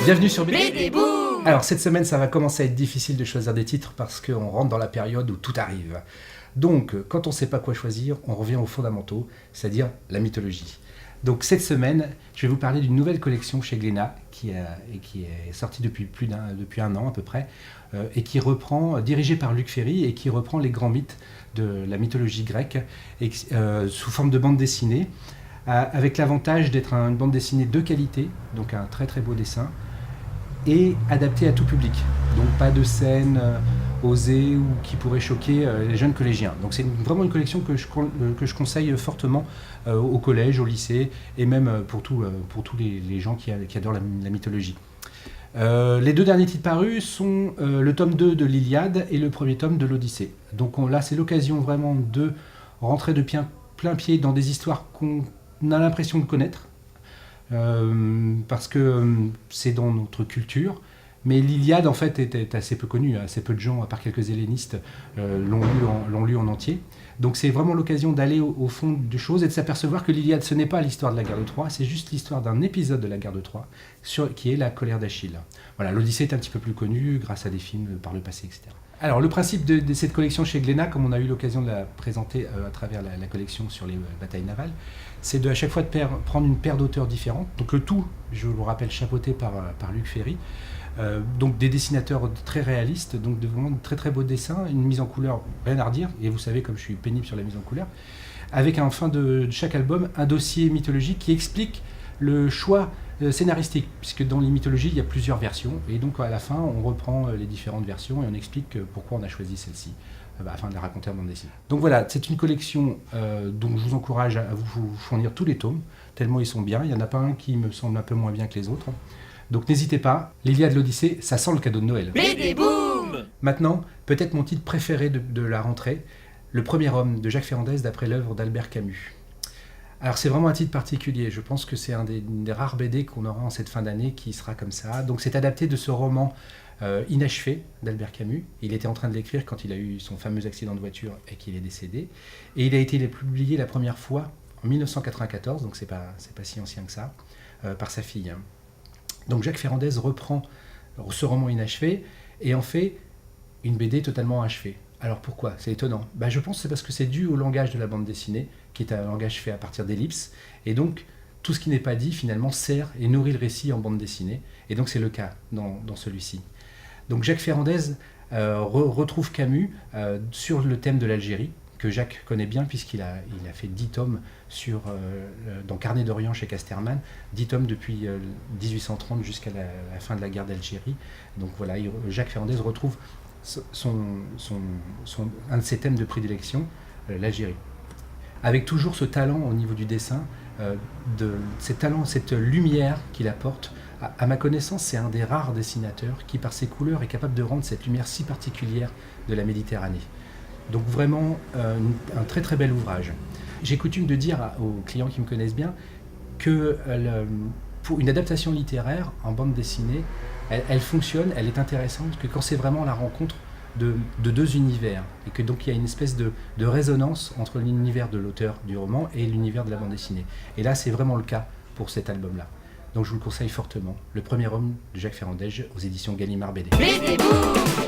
Bienvenue sur BD Boom. Alors cette semaine ça va commencer à être difficile de choisir des titres parce qu'on rentre dans la période où tout arrive. Donc quand on ne sait pas quoi choisir, on revient aux fondamentaux, c'est-à-dire la mythologie. Donc cette semaine, je vais vous parler d'une nouvelle collection chez Glénat qui est sortie depuis un an à peu près et qui reprend, dirigée par Luc Ferry et qui reprend les grands mythes de la mythologie grecque sous forme de bande dessinée avec l'avantage d'être une bande dessinée de qualité, donc un très très beau dessin et adapté à tout public. Donc pas de scènes osées ou qui pourraient choquer les jeunes collégiens. Donc c'est vraiment une collection que je conseille fortement au collège, au lycée et même pour tous les gens qui adorent la mythologie. Les deux derniers titres parus sont le tome 2 de l'Iliade et le premier tome de l'Odyssée. Donc là c'est l'occasion vraiment de rentrer de plein pied dans des histoires qu'on a l'impression de connaître. Parce que c'est dans notre culture, mais l'Iliade en fait est assez peu connue, assez peu de gens, à part quelques hellénistes, l'ont lu en entier. Donc c'est vraiment l'occasion d'aller au fond des choses et de s'apercevoir que l'Iliade ce n'est pas l'histoire de la guerre de Troie, c'est juste l'histoire d'un épisode de la guerre de Troie, qui est la colère d'Achille. Voilà, l'Odyssée est un petit peu plus connue grâce à des films par le passé, etc. Alors le principe de cette collection chez Glénat, comme on a eu l'occasion de la présenter à travers la collection sur les batailles navales, c'est à chaque fois de prendre une paire d'auteurs différents. Donc le tout, je vous le rappelle, chapeauté par Luc Ferry. Donc des dessinateurs très réalistes, donc de vraiment de très très beaux dessins, une mise en couleur rien à redire, et vous savez comme je suis pénible sur la mise en couleur, avec à la fin de chaque album un dossier mythologique qui explique le choix scénaristique, puisque dans les mythologies il y a plusieurs versions, et donc à la fin on reprend les différentes versions et on explique pourquoi on a choisi celle-ci, afin de la raconter en bande dessinée. Donc voilà, c'est une collection dont je vous encourage à vous fournir tous les tomes, tellement ils sont bien, il n'y en a pas un qui me semble un peu moins bien que les autres. Donc n'hésitez pas, l'Iliade, l'Odyssée, ça sent le cadeau de Noël. BD Boom. Maintenant, peut-être mon titre préféré de la rentrée, Le Premier Homme de Jacques Ferrandez d'après l'œuvre d'Albert Camus. Alors c'est vraiment un titre particulier, je pense que c'est une des rares BD qu'on aura en cette fin d'année qui sera comme ça. Donc c'est adapté de ce roman inachevé d'Albert Camus. Il était en train de l'écrire quand il a eu son fameux accident de voiture et qu'il est décédé. Et il a été publié la première fois en 1994, donc c'est pas si ancien que ça, par sa fille. Donc Jacques Ferrandez reprend ce roman inachevé et en fait une BD totalement achevée. Alors pourquoi ? C'est étonnant. Je pense que c'est parce que c'est dû au langage de la bande dessinée, qui est un langage fait à partir d'ellipses, et donc tout ce qui n'est pas dit finalement sert et nourrit le récit en bande dessinée, et donc c'est le cas dans celui-ci. Donc Jacques Ferrandez retrouve Camus sur le thème de l'Algérie, que Jacques connaît bien puisqu'il a fait 10 tomes dans Carnet d'Orient chez Casterman, 10 tomes depuis 1830 jusqu'à la fin de la guerre d'Algérie. Donc voilà, Jacques Ferrandez retrouve un de ses thèmes de prédilection, l'Algérie. Avec toujours ce talent au niveau du dessin, cette lumière qu'il apporte. À ma connaissance, c'est un des rares dessinateurs qui, par ses couleurs, est capable de rendre cette lumière si particulière de la Méditerranée. Donc vraiment un très très bel ouvrage. J'ai coutume de dire aux clients qui me connaissent bien que pour une adaptation littéraire en bande dessinée, elle fonctionne, elle est intéressante que quand c'est vraiment la rencontre de deux univers et que donc il y a une espèce de résonance entre l'univers de l'auteur du roman et l'univers de la bande dessinée. Et là c'est vraiment le cas pour cet album-là. Donc je vous le conseille fortement. Le Premier Homme de Jacques Ferrandez aux éditions Gallimard BD. BD Boom.